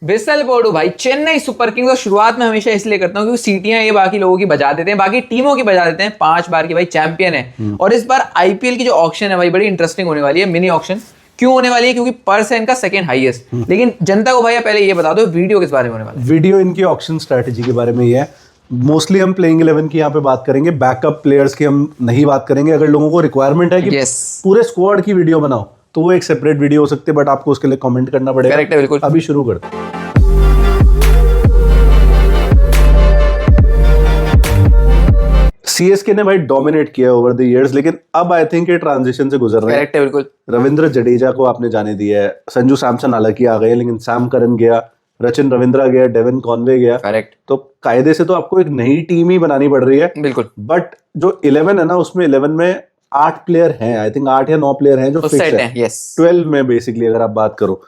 Whistle Bordeaux भाई, Chennai super Kings. और शुरुआत में हमेशा इसलिए करता हूँ क्योंकि सीटियां ये बाकी लोगों की बजा देते हैं, बाकी टीमों की बजा देते हैं। 5 बार की भाई चैंपियन है। और इस बार आईपीएल की जो ऑक्शन है भाई बड़ी इंटरेस्टिंग होने वाली है। मिनी ऑक्शन क्यों होने वाली है? क्योंकि पर्स है इनका सेकंड हाईएस्ट। लेकिन जनता को भैया पहले ये बता दो वीडियो किस बारे में होने वाला है। वीडियो इनकी ऑक्शन स्ट्रेटेजी के बारे में ही है। मोस्टली हम प्लेइंग 11 की यहाँ पे बात करेंगे, बैकअप प्लेयर्स की हम नहीं बात करेंगे। अगर लोगों को रिक्वायरमेंट है कि पूरे स्क्वाड की वीडियो बनाओ तो वो एक सेपरेट वीडियो हो सकती है, बट आपको उसके लिए कमेंट करना पड़ेगा। करेक्ट है, बिल्कुल। अभी शुरू करते हैं। सीएसके ने भाई डोमिनेट किया ओवर द इयर्स, लेकिन अब आई थिंक ये ट्रांजिशन से गुजर रहे हैं। करेक्ट है, बिल्कुल। रविंद्र जडेजा को आपने जाने दिया है, संजू सैमसन हालांकि आ गए, लेकिन सैम करन गया, रचिन रविंद्रा गया, डेविन कॉनवे गया। करेक्ट। तो कायदे से तो आपको एक नई टीम ही बनानी पड़ रही है। बिल्कुल। बट जो 11 है ना, उसमें 11 में 8 प्लेयर हैं, आई थिंक 8 या 9 प्लेयर हैं जो फिक्स है। यस। 12 में बेसिकली अगर आप बात करो,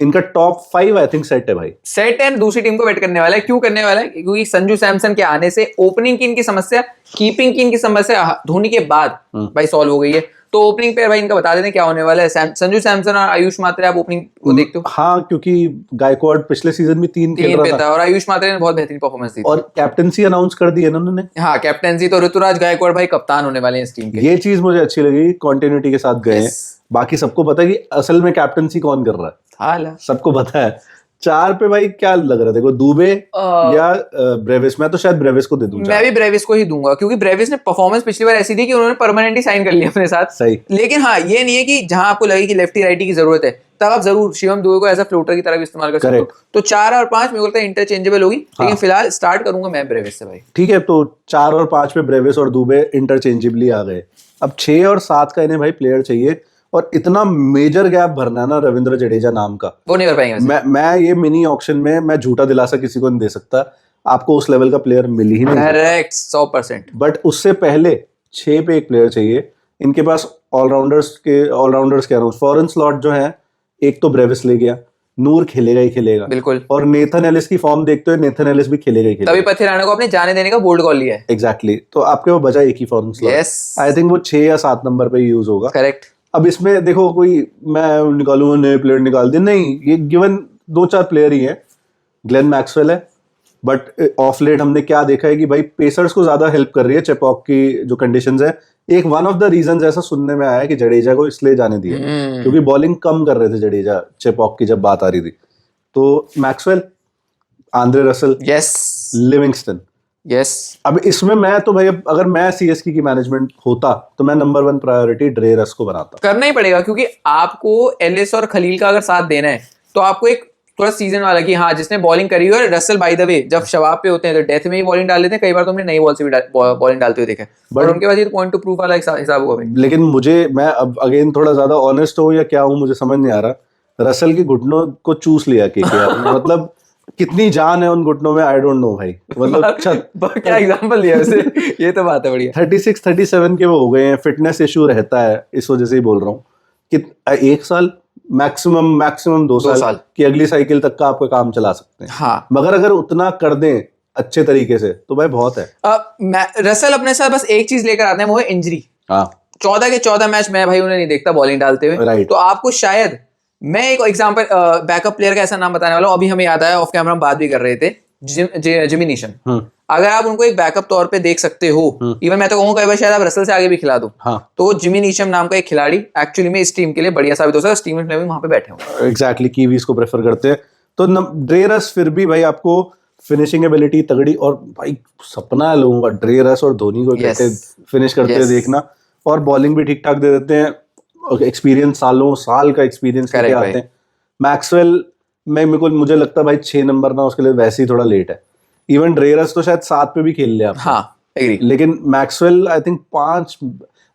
इनका टॉप 5 आई थिंक सेट है भाई। सेट है, दूसरी टीम को वेट करने वाला है। क्यों करने वाला है? क्योंकि संजू सैमसन के आने से ओपनिंग की इनकी समस्या, कीपिंग की इनकी समस्या धोनी के बाद भाई सॉल्व हो गई है। तो ओपनिंग पे भाई इनका बता देते हैं क्या होने वाला है। संजू सैमसन और आयुष मात्रे, आप ओपनिंग को देखते हो? हाँ, क्योंकि गायकवाड पिछले सीजन में 3 खेल रहा था और आयुष मात्रे ने बहुत बेहतरीन परफॉर्मेंस दी। और कैप्टनसी अनाउंस कर दी है ना उन्होंने। हाँ, कैप्टनसी तो ऋतुराज गायकवाड़ भाई कप्तान होने वाले हैं इस टीम के। ये चीज मुझे अच्छी लगी, कंटिन्यूटी के साथ गए हैं। बाकी सबको पता है कि असल में कैप्टनसी कौन कर रहा है, सबको पता है। 4 पे भाई क्या लग रहा है? देखो, दुबे या ब्रेविस। मैं तो शायद ब्रेविस को दे दूंगा। मैं भी ब्रेविस को ही दूंगा, क्योंकि ब्रेविस ने परफॉर्मेंस पिछली बार ऐसी दी कि उन्होंने परमानेंटली साइन कर लिया अपने साथ। सही। लेकिन हाँ, ये नहीं है कि जहां आपको लगे कि लेफ्टी राइटी की जरूरत है तब आप जरूर शिवम दुबे को एज अ फ्लोटर की तरह भी इस्तेमाल कर सकते हो। तो 4 और 5 मेरे को लगता है इंटरचेंजेबल होगी। लेकिन फिलहाल स्टार्ट करूंगा मैं ब्रेविस से भाई। ठीक है, तो 4 और 5 में ब्रेविस और दुबे इंटरचेंजेबली आ गए। अब 6 और 7 का इन्हें भाई प्लेयर चाहिए, और इतना मेजर गैप भरना है ना रविंद्र जडेजा नाम का, वो नहीं कर पाएंगे। मैं ये मिनी ऑक्शन में मैं झूठा दिलासा किसी को नहीं दे सकता, आपको उस लेवल का प्लेयर मिल ही नहीं। करेक्ट, 100%। बट उससे पहले 6 पे एक प्लेयर चाहिए। इनके पास ऑलराउंडर्स कह रहा हूँ, फॉरेन स्लॉट जो है, एक तो ब्रेविस ले गया, नूर खेलेगा ही खेलेगा, बिल्कुल। और नेथन एलिस की फॉर्म देखते हुए नेथन एलिस भी खेलेगा ही खेलेगा। तभी पथिराना को आपने जाने देने का बोल्ड कॉल लिया है। एग्जैक्टली। तो आपके वो बचा एक ही फॉरेन स्लॉट। आई थिंक वो 6 या 7 नंबर पे यूज होगा। करेक्ट। अब इसमें देखो, कोई मैं निकालूंगा नए प्लेयर निकाल दिए, नहीं, ये गिवन 2-4 प्लेयर ही हैं। ग्लेन मैक्सवेल है, बट ऑफ लेट हमने क्या देखा है कि भाई पेसर्स को ज्यादा हेल्प कर रही है चेपॉक की जो कंडीशंस है। एक वन ऑफ द रीजंस ऐसा सुनने में आया है कि जडेजा को इसलिए जाने दिया क्योंकि बॉलिंग कम कर रहे थे जडेजा, चेपॉक की जब बात आ रही थी। तो Maxwell, Andre Russell, yes, Livingstone, yes. अब इसमें मैं तो भाई, अगर मैं सीएसके की मैनेजमेंट होता तो मैं नंबर 1 प्रायोरिटी ड्रे रस को बनाता। करना ही पड़ेगा, क्योंकि आपको एलिस और खलील का अगर साथ देना है तो आपको एक थोड़ा सीजन वाला कि हाँ जिसने बॉलिंग करी है। और रसल बाय द वे जब शबाब पे होते हैं तो डेथ में ही बॉलिंग डाल देते हैं, कई बार तो हमने नई बॉल से भी बॉलिंग डालते हुए देखा है। और उनके बाद ये पॉइंट टू प्रूफ वाला हिसाब हुआ भाई। लेकिन मैं अब अगेन थोड़ा ज्यादा ऑनेस्ट हूँ या क्या हूँ मुझे समझ नहीं आ रहा। रसल के घुटनों को चूस लिया केकेआर ने। मतलब कितनी जान है उन घुटनों में, आई डोंट नो भाई। मतलब क्या एग्जांपल दिया वैसे, ये तो बात है बढ़िया। 36-37 के वो हो गए हैं, फिटनेस इशू रहता है, इस वजह से ही बोल रहा हूँ कि 1 साल मैक्सिमम 2 साल की अगली साइकिल तक का आपका काम चला सकते हैं। हाँ, मगर अगर उतना कर दें अच्छे तरीके से तो भाई बहुत है। रसल अपने साथ बस एक चीज लेकर आते हैं, वो है इंजरी। हाँ, 14 के 14 मैच मैं भाई उन्हें नहीं देखता बॉलिंग डालते हुए। तो आपको शायद मैं एक एग्जांपल बैकअप प्लेयर का ऐसा नाम बताने वाला हूँ, अभी हमें याद आया, ऑफ कैमरा हम बात भी कर रहे थे, जिमी नीशन। अगर आप उनको एक बैकअप तौर पे देख सकते हो, इवन मैं तो कहूँगा कई बार शायद आप रसल से आगे भी खिला दो। तो जिमी नीशम नाम का एक खिलाड़ी एक्चुअली में इस टीम के लिए बढ़िया साबित हो सकता है। स्टीवन फ्लेमिंग वहां पे बैठे हुए एग्जैक्टली, कीवीज को प्रेफर करते हैं। तो ड्रे रस फिर भी भाई आपको फिनिशिंग एबिलिटी तगड़ी, और भाई सपना है लोगों का ड्रे रस और धोनी को कैसे फिनिश करते हुए देखना, और बॉलिंग भी ठीक ठाक दे देते हैं, एक्सपीरियंस साल का एक्सपीरियंस लेके आते हैं। मैक्सवेल मुझे लगता है भाई 6 नंबर ना उसके लिए वैसे ही थोड़ा लेट है। इवन ड्रेरस तो शायद 7 पे भी खेल ले आप। हाँ, एग्री। लेकिन मैक्सवेल आई थिंक 5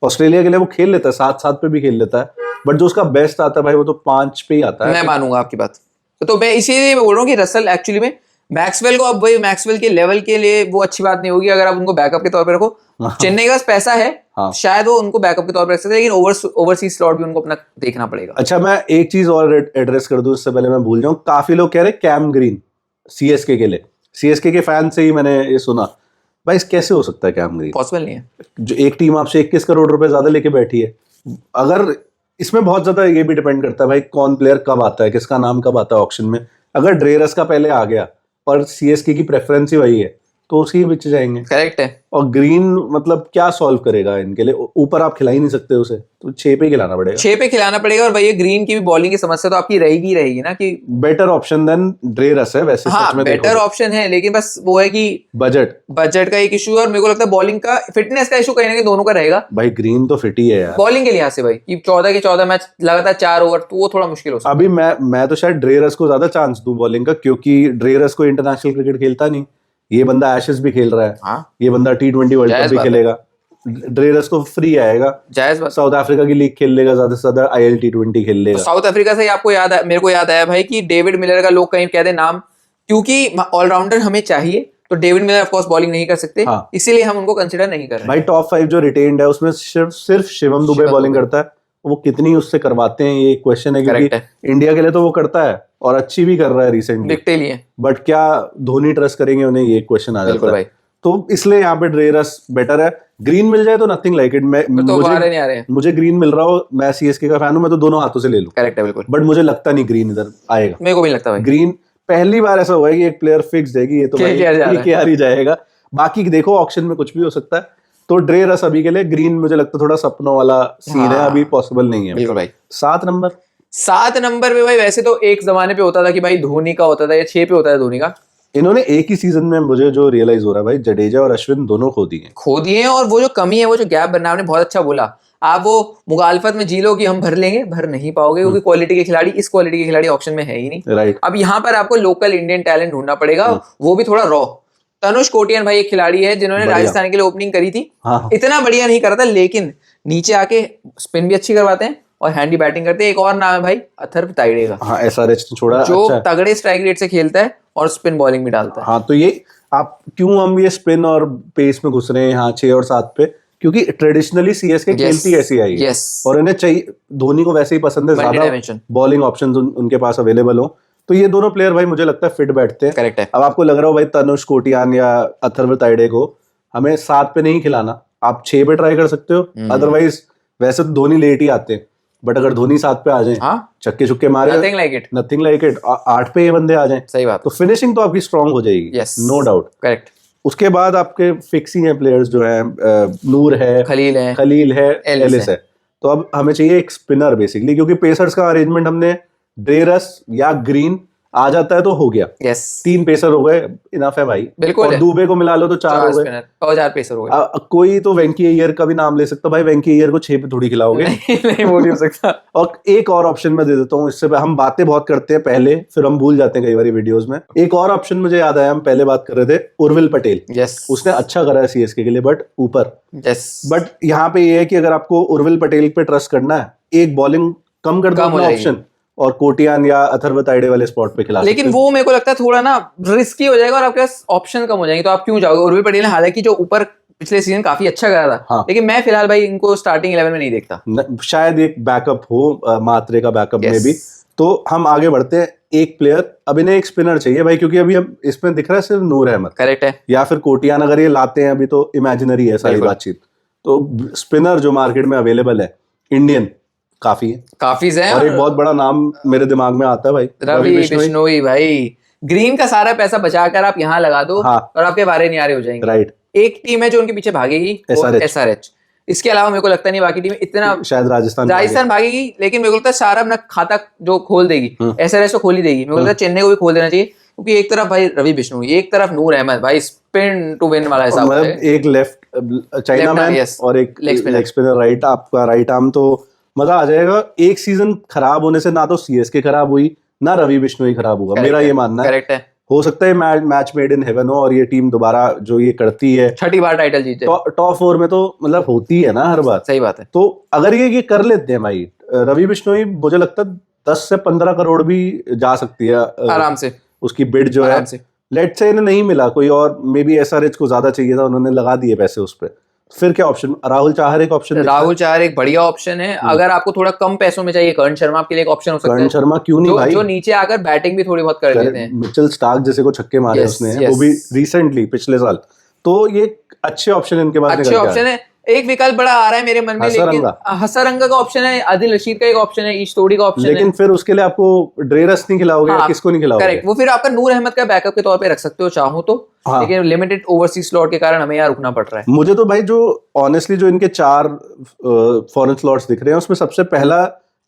ऑस्ट्रेलिया के लिए वो खेल लेता है, 7 पे भी खेल लेता है, बट जो उसका बेस्ट आता है भाई वो तो 5 पे ही आता है। मैं मानूंगा आपकी बात। तो मैं इसीलिए बोल रहा हूँ कि रसल एक्चुअली में मैक्सवेल को, अब भाई मैक्सवेल के लेवल के लिए वो अच्छी बात नहीं होगी अगर आप उनको बैकअप के तौर पे रखो। चेन्नई के पास पैसा है, शायद वो उनको बैकअप के तौर पे रख सकते हैं, लेकिन ओवरसीज स्लॉट भी उनको अपना देखना पड़ेगा। अच्छा, मैं एक चीज और एड्रेस कर दूं इससे पहले मैं भूल जाऊं। काफी लोग कह रहे कैम ग्रीन सीएसके के लिए, सीएसके के फैन से ही मैंने ये सुना। भाई कैसे हो सकता है कैम ग्रीन? पॉसिबल नहीं है। जो एक टीम आपसे 21 करोड़ रुपए ज्यादा लेके बैठी है। अगर इसमें बहुत ज्यादा ये भी डिपेंड करता है भाई कौन प्लेयर कब आता है, किसका नाम कब आता है ऑक्शन में। अगर ड्रेरस का पहले आ गया और सीएसके की प्रेफरेंस ही वही है तो उसी के पीछे जाएंगे। करेक्ट है। और ग्रीन मतलब क्या सॉल्व करेगा इनके लिए, ऊपर आप खिला ही नहीं सकते उसे, तो 6 पे खिलाना पड़ेगा। 6 पे खिलाना पड़ेगा। और भाई ग्रीन की भी बॉलिंग की समस्या तो आपकी रहेगी ना कि बेटर ऑप्शन देन ड्रेरस है वैसे। हाँ, सच में बेटर ऑप्शन है, लेकिन बस वो है कि बजट का एक इशू है। और मेरे को लगता है बॉलिंग का, फिटनेस का इशू कहीं ना कहीं दोनों का रहेगा। भाई ग्रीन तो फिट ही है यार बॉलिंग के लिहाज से भाई, कि 14 के 14 मैच लगातार 4 ओवर, तो वो थोड़ा मुश्किल हो सकता है। अभी मैं तो शायद ड्रेरस को ज्यादा चांस दूं बॉलिंग का, क्योंकि ड्रेरस को इंटरनेशनल क्रिकेट खेलता नहीं, ये बंदा एशेस भी खेल रहा है। हाँ, ये बंदा T20 वर्ल्ड कप भी खेलेगा। ड्रेरस को फ्री आएगा, जायज बात। साउथ अफ्रीका की लीग खेल लेगा, ज्यादा से ज्यादा IL T20 खेल लेगा। तो साउथ अफ्रीका से आपको याद है, मेरे को याद आया भाई कि डेविड मिलर का लोग कहीं कहते नाम, क्योंकि ऑलराउंडर हमें चाहिए, तो David Miller of course bowling नहीं कर सकते। हाँ। इसीलिए हम उनको कंसिडर नहीं कर रहे भाई टॉप 5 जो रिटेन्ड है उसमें सिर्फ शिवम दुबे बॉलिंग करता है। वो कितनी उससे करवाते हैं ये क्वेश्चन है, क्योंकि इंडिया के लिए तो वो करता है और अच्छी भी कर रहा है रिसेंटली, बट क्या धोनी ट्रस्ट करेंगे उन्हें, ये क्वेश्चन आ जाता है। तो इसलिए यहाँ पे ड्रेरस बेटर है। ग्रीन मिल जाए तो नथिंग लाइक इट। मुझे ग्रीन मिल रहा हो, मैं सीएसके का फैन हूं, मैं तो दोनों हाथों से ले लूं। करेक्ट है, बिल्कुल। बट मुझे लगता नहीं ग्रीन इधर आएगा। मेरे को भी लगता है ग्रीन पहली बार ऐसा हुआ है कि एक प्लेयर फिक्स है कि ये तो KKR ही जाएगा। बाकी देखो ऑक्शन में कुछ भी हो सकता है। तो ड्रेरस अभी के लिए, ग्रीन मुझे लगता है थोड़ा सपनों वाला सीन है, अभी पॉसिबल नहीं है। बिल्कुल भाई। 7 नंबर पे भाई, वैसे तो एक जमाने पे होता था कि भाई धोनी का होता था, या 6 पे होता था धोनी का। इन्होंने एक ही सीजन में, मुझे जो रियलाइज हो रहा है भाई, जडेजा और अश्विन दोनों खो दिए। और वो जो कमी है, वो जो गैप बनना, आपने बहुत अच्छा बोला। आप वो मुगालफत में जी लो कि हम भर लेंगे, भर नहीं पाओगे, क्योंकि क्वालिटी के खिलाड़ी, इस क्वालिटी के खिलाड़ी ऑप्शन में है ही नहीं। राइट। अब यहाँ पर आपको लोकल इंडियन टैलेंट ढूंढना पड़ेगा, वो भी थोड़ा रॉ। तनुष कोटियन भाई एक खिलाड़ी है जिन्होंने राजस्थान के लिए ओपनिंग करी थी। हाँ। इतना बढ़िया नहीं करा था, लेकिन नीचे आके स्पिन भी अच्छी करवाते हैं और हैंडी बैटिंग करते हैं। एक और नाम है भाई अथर्व ताइडे का। हाँ, SRH छोड़ा, जो तगड़े स्ट्राइक रेट से खेलता है और स्पिन बॉलिंग भी डालता है। हाँ, तो ये आप क्यों हम ये स्पिन और पेस में घुस रहे हैं यहाँ 6 और 7 पे, क्योंकि ट्रेडिशनली सीएसके खेलती ऐसी आई है। और इन्हें चाहिए, धोनी को वैसे ही पसंद है ज्यादा बॉलिंग ऑप्शन उनके पास अवेलेबल हो। तो ये दोनों प्लेयर भाई मुझे लगता है फिट बैठते हैं। करेक्ट है। अब आपको लग रहा हो भाई तनुष कोटियान या अथर्व ताइडे को हमें 7 पे नहीं खिलाना, आप 6 पे ट्राई कर सकते हो। अदरवाइज वैसे तो धोनी लेट ही आते हैं, बट अगर धोनी 7 पे आ जाए, चक्के चुक्के मारे, नथिंग लाइक इट। 8 पे ये बंदे आ जाए, सही बात, तो फिनिशिंग तो आपकी स्ट्रांग हो जाएगी, नो डाउट। करेक्ट। उसके बाद आपके फिक्स ही हैं प्लेयर्स जो है, नूर है, खलील है, एलिस है। तो अब हमें चाहिए एक स्पिनर बेसिकली, क्योंकि पेसर्स का अरेंजमेंट हमने ड्रेरस या ग्रीन आ जाता है तो हो गया। 3 पेसर हो गए, इनफ है भाई। बिल्कुल। और दुबे को मिला लो तो 4 हो गए, और 4 पेसर हो गए। कोई तो वेंकी अय्यर का भी नाम ले सकता भाई, वेंकी अय्यर को 6 पे थोड़ी खिलाओगे। नहीं, वो नहीं हो सकता। और एक और ऑप्शन मैं दे देता हूँ, इससे हम बातें बहुत करते हैं पहले, फिर हम भूल जाते हैं कई बार वीडियोस में। एक और ऑप्शन मुझे याद आया, हम पहले बात कर रहे थे उर्विल पटेल। उसने अच्छा करा है सीएसके के लिए, बट ऊपर। बट यहाँ पे ये है कि अगर आपको उर्विल पटेल पे ट्रस्ट करना है, एक बॉलिंग कम कर दो ऑप्शन, और कोटियान या अथर्व ताइडे वाले स्पॉट पे खिला। लेकिन वो मेरे को लगता है थोड़ा ना रिस्की हो जाएगा और आपके पास ऑप्शन कम हो जाएंगे, तो आप क्यों जाओगे? उर्विल पटेल ने हालांकि जो ऊपर पिछले सीजन काफी अच्छा करा था। हाँ। लेकिन मैं फिलहाल भाई इनको स्टार्टिंग 11 में नहीं देखता। शायद एक बैकअप हो, मात्रे का बैकअप में भी। तो हम आगे बढ़ते हैं। एक प्लेयर, अब इन्हें एक स्पिनर चाहिए भाई, क्योंकि अभी हम इसमें दिख रहा है सिर्फ नूर अहमद। करेक्ट है। या फिर कोटियान अगर ये लाते हैं, अभी तो इमेजिनरी है सारी बातचीत। तो स्पिनर जो मार्केट में अवेलेबल है इंडियन, काफी है। और एक बहुत बड़ा नाम मेरे दिमाग में आता है भाई, रवि बिश्नोई। भाई ग्रीन का सारा पैसा बचाकर आप यहाँ लगा दो। हाँ। और आपके बारे नहीं आ रहे हो जाएंगे। राइट। एक टीम है जो उनके पीछे भागेगी, SRH। इसके अलावा मेरे को लगता नहीं बाकी टीम इतना, शायद राजस्थान भागेगी, लेकिन मेरे को लगता है सारा अपना खाता जो खोल देगी, SRH तो खोल ही देगी। मेरे को लगता है चेन्नई को भी खोल देना चाहिए, क्योंकि एक तरफ भाई रवि बिश्नोई, एक तरफ नूर अहमद, भाई स्पिन टू विन वाला हिसाब है। एक लेफ्ट चाइना मैन और एक लेग स्पिनर राइट। आपका राइट आर्म तो मजा आ जाएगा। एक सीजन खराब होने से ना तो सीएसके खराब हुई, ना रवि बिश्नोई खराब हुआ, मेरा ये मानना है। करेक्ट है। हो सकता है मैच मेड इन हेवन हो और ये टीम दोबारा जो ये करती है 6ठी बार टाइटल जीते, टॉप 4 में तो मतलब होती है ना हर बार। सही बात है। तो अगर ये कर लेते हैं भाई, रवि बिश्नोई मुझे लगता है 10 से 15 करोड़ भी जा सकती है आराम से। उसकी बिड जो है, लेट से इन्हें नहीं मिला कोई और, मे बी SRH को ज्यादा चाहिए था, उन्होंने लगा दिए पैसे उस पर। फिर क्या ऑप्शन? राहुल चाहर एक ऑप्शन। राहुल चाहर एक बढ़िया ऑप्शन है। अगर आपको थोड़ा कम पैसों में चाहिए, कर्ण शर्मा आपके लिए एक ऑप्शन हो सकता है। कर्ण शर्मा क्यों नहीं भाई, जो नीचे आकर बैटिंग भी थोड़ी बहुत कर लेते हैं। मिचेल स्टार्क जैसे को छक्के मारे उसने, वो भी रिसेंटली पिछले साल। तो ये अच्छे ऑप्शन इनके पास, अच्छे ऑप्शन है। एक विकल्प बड़ा आ रहा है मेरे मन में, लेकिन हसरंगा। हसरंगा का ऑप्शन है, आदिल रशीद का एक ऑप्शन है, ईश तोड़ी का ऑप्शन है, लेकिन फिर उसके लिए आपको ड्रेरस नहीं खिलाओगे, हाँ, किसको नहीं खिलाओगे? करेक्ट, वो फिर आपका नूर अहमद का बैकअप के तौर पे रख सकते हो चाहो तो, हाँ। लेकिन लिमिटेड ओवरसीज स्लॉट के कारण हमें यहाँ रुकना पड़ रहा है। मुझे तो भाई जो ऑनेस्टली जो इनके 4 फॉरेन स्लॉट्स दिख रहे हैं उसमें सबसे पहला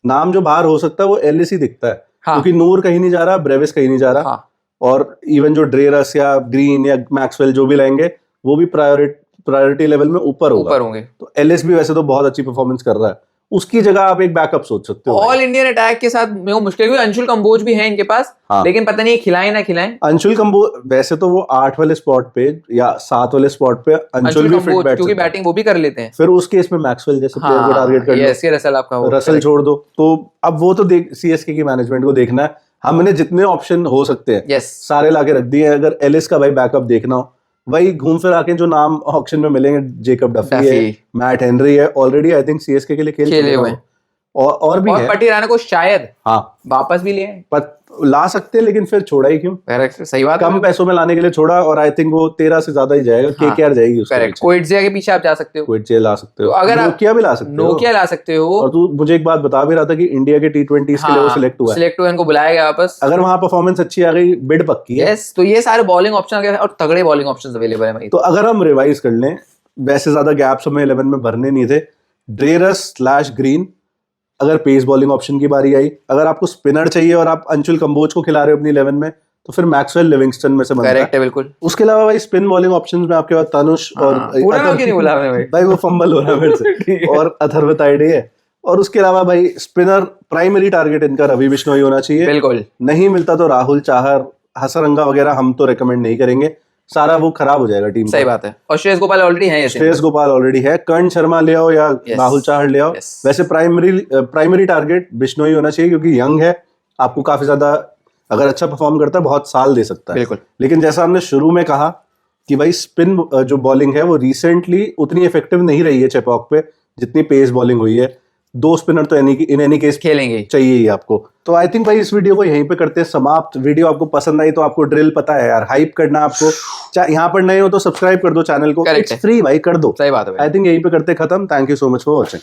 नाम जो बाहर हो सकता है वो एलएसी दिखता है, हाँ। क्योंकि नूर कहीं नहीं जा रहा, ब्रेविस कहीं नहीं जा रहा, हाँ। और इवन जो ड्रेरस या ग्रीन या मैक्सवेल जो भी लाएंगे वो भी प्रायोरिटी लेवल में ऊपर होंगे। तो एलएस भी वैसे तो बहुत अच्छी परफॉर्मेंस कर रहा है, उसकी जगह आप एक बैकअप सोच सकते हो। ऑल इंडियन अटैक के साथ में वो मुश्किल, क्योंकि अंशुल कंबोज भी है इनके पास, हाँ। लेकिन पता नहीं खिलाएं ना खिलाएं। अंशुल कंबोज वैसे तो वो 8 वाले स्पॉट पे या 7 वाले स्पॉट पे अंशुल भी फिट बैठ, क्योंकि बैटिंग वो भी कर लेते हैं। फिर उस केस में मैक्सवेल जैसे प्लेयर को टारगेट कर लो, रसल आपका हो, रसल छोड़ दो, तो अब वो तो देख सीएसके की मैनेजमेंट को देखना है। हमने जितने ऑप्शन हो सकते हैं सारे लाके रख दिए। अगर एलिस का भाई बैकअप देखना हो, वही घूम फिर आके जो नाम ऑक्शन में मिलेंगे, जेकब डफी है, मैट हेनरी है, ऑलरेडी आई थिंक सीएसके के लिए खेले हुए हैं, और भी है। पटिराना को शायद वापस भी ले ला सकते हैं, लेकिन फिर छोड़ा ही क्यों? सही बात, कम पैसों में लाने के लिए छोड़ा, और आई थिंक वो 13 से ज्यादा ही जाएगा। केकेआर जाएगी उसके पीछे। क्विटजिया के पीछे आप जा सकते हो, क्विटजिया ला सकते हो, अगर नोकिया भी ला सकते हो, नोकिया ला सकते हो। और तू मुझे एक बात बता भी रहा था कि इंडिया के T20 के लिए वो सिलेक्ट हुआ है, उनको बुलाया गया वापस। अगर वहां परफॉर्मेंस अच्छी आ गई, बिड पक्की है। तो ये सारे बॉलिंग ऑप्शन और तगड़े बॉलिंग ऑप्शंस अवेलेबल है। तो अगर हम रिवाइज कर लें, वैसे ज्यादा गैप्स हमें 11 में भरने नहीं थे। ड्रेरस/ग्रीन अगर पेस बॉलिंग ऑप्शन की बारी आई, अगर आपको स्पिनर चाहिए और आप अंशुल कंबोज को खिला रहे हो अपनी 11 में, तो फिर मैक्सवेल लिविंगस्टन में से बनता है। बिल्कुल। उसके अलावा भाई स्पिन बॉलिंग ऑप्शंस में आपके पास तनुष और भाई वो फंबल हो रहा है मेरे से, और अथर्व तायडे है। और उसके अलावा भाई स्पिनर प्राइमरी टारगेट इनका रवि बिश्नोई होना चाहिए। बिल्कुल। नहीं मिलता तो राहुल चाहर, हसरंगा वगैरह हम तो रेकमेंड नहीं करेंगे, सारा वो खराब हो जाएगा टीम। सही बात है। और श्रेयस गोपाल ऑलरेडी है, कर्ण शर्मा ले आओ या राहुल चाहर ले आओ। वैसे प्राइमरी टारगेट बिश्नोई होना चाहिए, क्योंकि यंग है, आपको काफी ज्यादा अगर अच्छा परफॉर्म करता है बहुत साल दे सकता है। बिल्कुल। लेकिन जैसा हमने शुरू में कहा कि भाई स्पिन जो बॉलिंग है वो रिसेंटली उतनी इफेक्टिव नहीं रही है चेपॉक पे जितनी पेस बॉलिंग हुई है। 2 स्पिनर तो इन एनी केस खेलेंगे चाहिए ही आपको। तो आई थिंक भाई इस वीडियो को यहीं पे करते हैं समाप्त। वीडियो आपको पसंद आई तो आपको ड्रिल पता है यार, हाइप करना आपको, चाहे यहाँ पर नए हो तो सब्सक्राइब कर दो चैनल को, इट्स फ्री भाई, कर दो। सही बात है। आई थिंक यहीं पे करते खत्म। Thank you so much for watching.